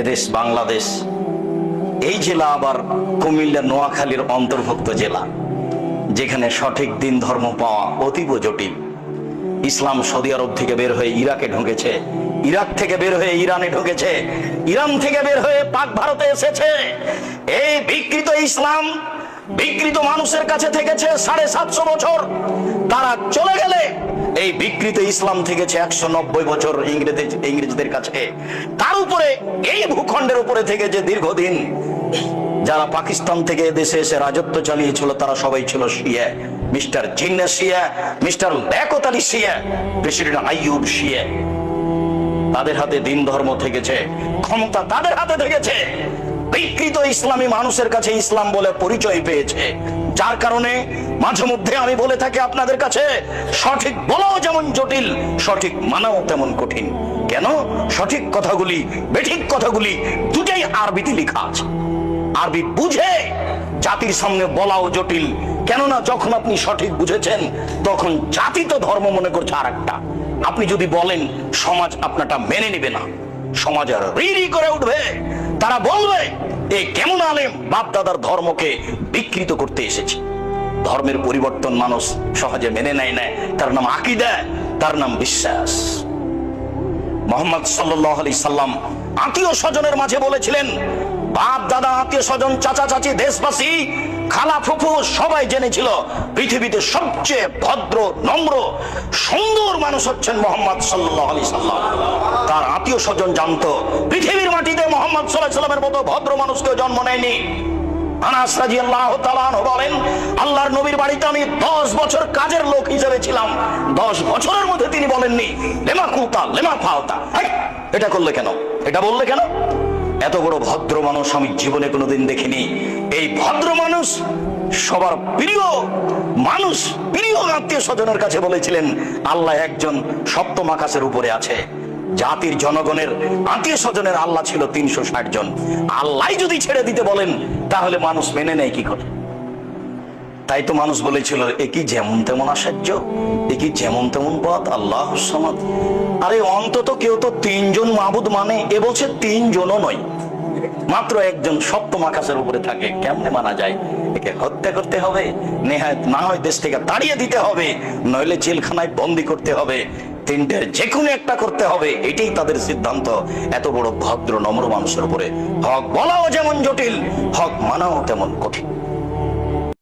এদেশ বাংলাদেশ, এই জেলা আবার কুমিল্লা নোয়াখালীর অন্তর্ভুক্ত জেলা, যেখানে সঠিক দিন ধর্ম পাওয়া অতীব জটিল। ইসলাম সৌদি আরব থেকে বের হয়ে ইরাকে ঢুকেছে, ইরাক থেকে বের হয়ে ইরানে ঢুকেছে, ইরান থেকে বের হয়ে পাক ভারতে এসেছে। এই বিকৃত ইসলাম বিকৃত মানুষের কাছে থেকেছে 750 বছর। তারা চলে গেলে এই বিকৃত ইসলাম থেকেছে 190 বছর ইংরেজদের কাছে। তার উপরে এই ভূখণ্ডের উপরে থেকেছে দীর্ঘদিন। যারা পাকিস্তান থেকে দেশে এসে রাজত্ব চালিয়েছিল তারা সবাই ছিল শিয়া। মিস্টার জিন্নাহ শিয়া, মিস্টার লিয়াকত আলী শিয়া, প্রেসিডেন্ট আইয়ুব শিয়া। তাদের হাতে দিন ধর্ম থেকেছে, ক্ষমতা তাদের হাতে থেকেছে। বিকৃত ইসলামী মানুষের কাছে ইসলাম বলে পরিচয় পেয়েছে, যার কারণে মাঝে মধ্যে আমি বলে থাকি আপনাদের কাছে, সঠিক বলাও যেমন জটিল, সঠিক মানাও তেমন কঠিন। কেন? সঠিক কথাগুলি বেঠিক কথাগুলি দুটাই আরবিতে লেখা আছে। আরবি বুঝে জাতির সামনে বলাও জটিল, কেননা যখন আপনি সঠিক বুঝেছেন তখন জাতি তো ধর্ম মনে করছে আর একটা। আপনি যদি বলেন, সমাজ আপনারটা মেনে নেবে না, সমাজ রি করে উঠবে। তারা বলবে এ কেমন আলেম, বাপ দাদার ধর্মকে বিকৃত করতে এসেছে। ধর্মের পরিবর্তন মানুষ সহজে মেনে নেয় না, তার নাম আকীদা, তার নাম বিশ্বাস। মুহাম্মদ সাল্লাল্লাহু আলাইহি সাল্লাম আত্মীয় স্বজনের মাঝে বলেছিলেন, বাপ দাদা, আত্মীয় স্বজন, চাচা চাচি, দেশবাসী, খালা ফুফু সবাই জেনেছিল পৃথিবীতে সবচেয়ে ভদ্র, নম্র, সুন্দর মানুষ হচ্ছেন মুহাম্মদ সাল্লাল্লাহু আলাইহি সাল্লাম। তার আত্মীয় স্বজন জানতো পৃথিবীর মাটিতে মুহাম্মদ সাল্লাল্লাহু আলাইহি সাল্লামের মতো ভদ্র মানুষ কেউ জন্ম নেয়নি। আনাস রাদিয়াল্লাহু তাআলা আনহু বলেন, আল্লাহর নবীর বাড়িতে আমি 10 বছর কাজের লোক হিসেবে ছিলাম। 10 বছরের মধ্যে তিনি বলেননি লেমা কুতা লেমা ফাওতা, এটা করলে কেন, এটা বললে কেন। এত বড় ভদ্র মানুষ আমি জীবনে কোনোদিন দেখিনি। এই ভদ্র মানুষ সবার প্রিয় মানুষ, প্রিয় আত্মীয় স্বজনের কাছে বলেছিলেন আল্লাহ একজন, সপ্তম আকাশের উপরে আছে। জাতির জনগণের আত্মীয় স্বজনের আল্লাহ ছিল 360 জন। আল্লাহ যদি ছেড়ে দিতে বলেন তাহলে মানুষ মেনে নেয় কি করে? তাই তো মানুষ বলেছিল এ কি যেমন তেমন আশ্চর্য, এ কি যেমন তেমন পথ, আল্লাহুস সামাদ। আরে অন্তত কেউ তো 3 জন মাবুদ মানে, এ বলছে 3 জনও নয়, মাত্র একজন সপ্তম আকাশের উপরে থাকে। কেমনে মানা যায়? একে হত্যা করতে হবে, নেহায়েত না হয় দেশ থেকে তাড়িয়ে দিতে হবে, নইলে জেলখানায় বন্দি করতে হবে, তিনটের যে কোনো একটা করতে হবে। এটাই তাদের সিদ্ধান্ত। এত বড় ভদ্র নম্র মানুষের উপরে হক বলাও যেমন জটিল, হক মানাও তেমন কঠিন।